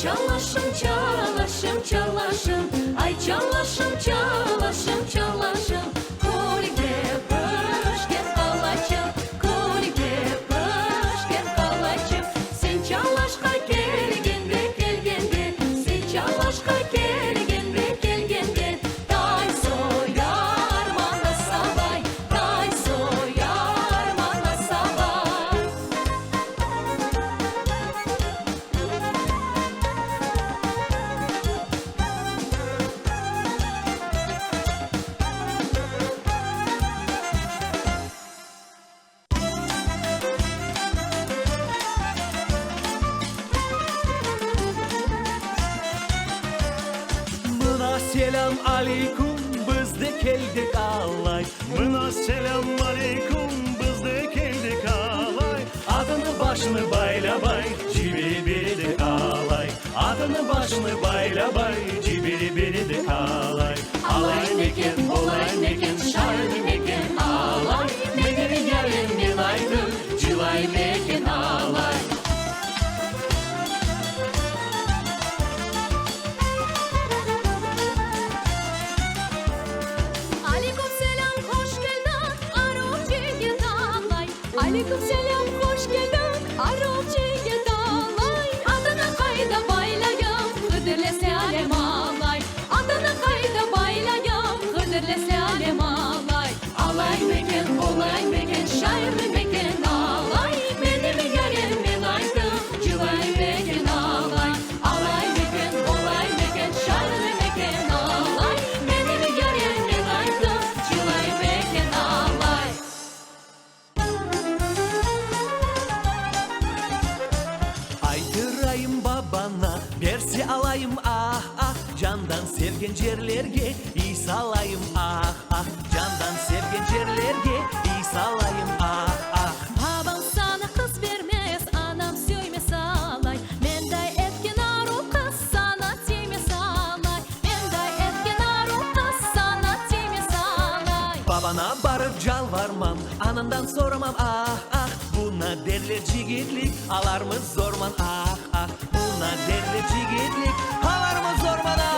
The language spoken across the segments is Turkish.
çalasım, çalasım, çalasım. Ay çalasım, çalasım, çalasım. Kolikte pöşken kalacağım, kolikte pöşken kalacağım. Sen çalışka kelgende, kelgende, sen çalışka kelgende, kelgende. Tay soyar bana sabay, tay soyar bana sabay. Mına selam aleyküm, biz de keldik alay. Mına selam aleyküm, biz de keldik alay. Adını başını bayla bay, cibili biri de alay. Adını başını bayla bay, cibili biri de alay. Alay meken, olay meken, şarkı meken, alay. Medeni gelin milaydı, cilay meken, alay. Aleyküm selam, hoş geldin, Arapçıya dalay. Aleyküm selam, hoş geldin, Arapçıya dalay. Adana kayda baylayam, Hıdırlese alem alay. Adana kayda baylayam, Hıdırlese alem alay. Alay meken, olay meken, şair meken, alay. Benim yerim milaydı, cilay meken, alay. Alay meken, olay meken, şair meken, alay. Benim yerim milaydı, cilay meken, alay. Aytırayım babana, versi alayım ah ah. Candan sevgen cerlerge, iyi salayım ah ah. Candan sevgen cerlerge, iyi salayım ah ah. Babam sana kız vermez, anam söymez alay. Menday etken aro kız sana temiz alay. Menday etken aro kız sana temiz alay. Babana barıp calvarmam, anandan soramam ah ah. Buna derler cigitlik, alar mı zorman ah ah. Buna derler cigitlik, alar mı zorman ah.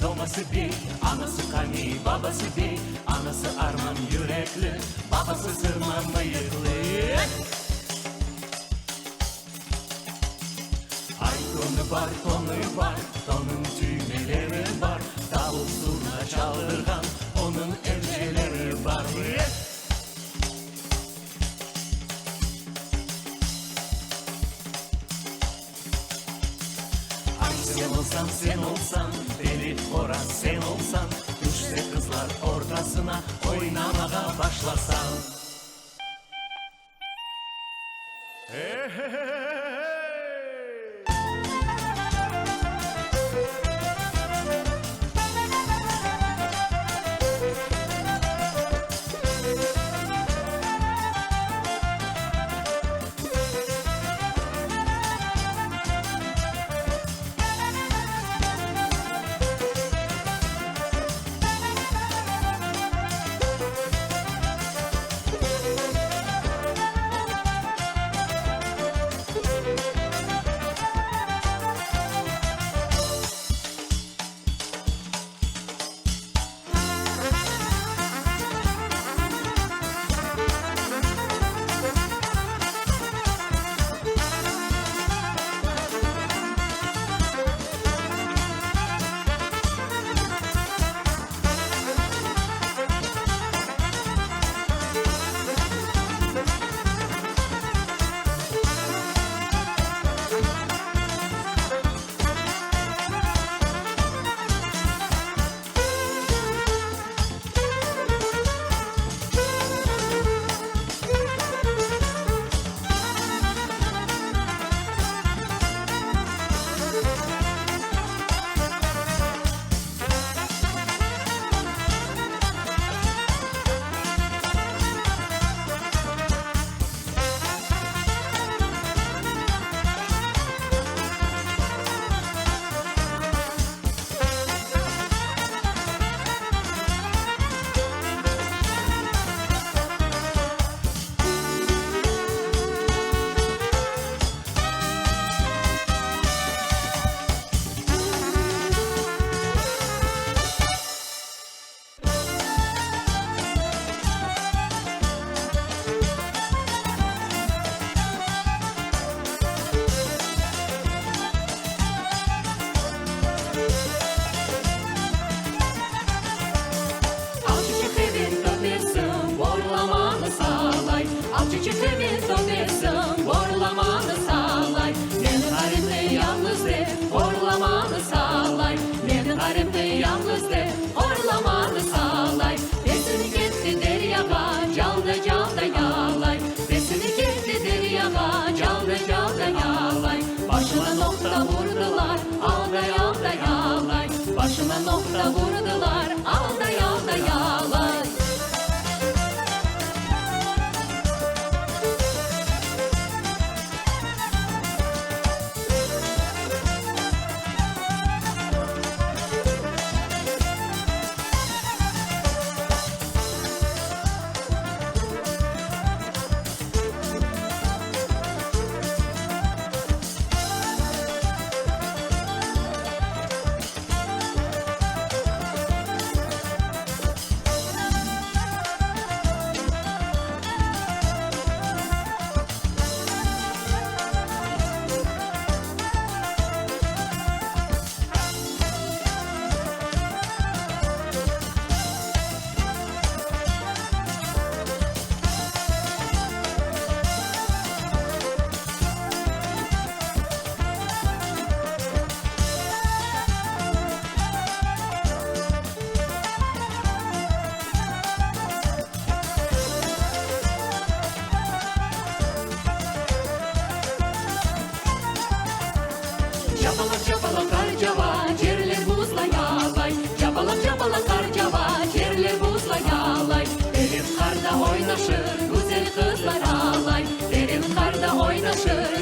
Doması bir, anası kani, babası bir. Anası arman yürekli, babası sırman bıyıklı. Ay tonu var, tonu var, tonun düğmeleri var. Davul zurna çaldırgan, onun elceleri var. Ay sen olsan, deli horan sen olsan. Düşse kızlar ortasına, oynamaya başlasan. Hey, hey, hey, hey. Sırtına nokta vurdular, alday alday alay. Çapalak çapalak karcava, cerler buzla yağlay. Çapalak çapalak karcava, cerler buzla yağlay. Derin karda oynaşır, güzel kızlar ağlay. Derin karda oynaşır,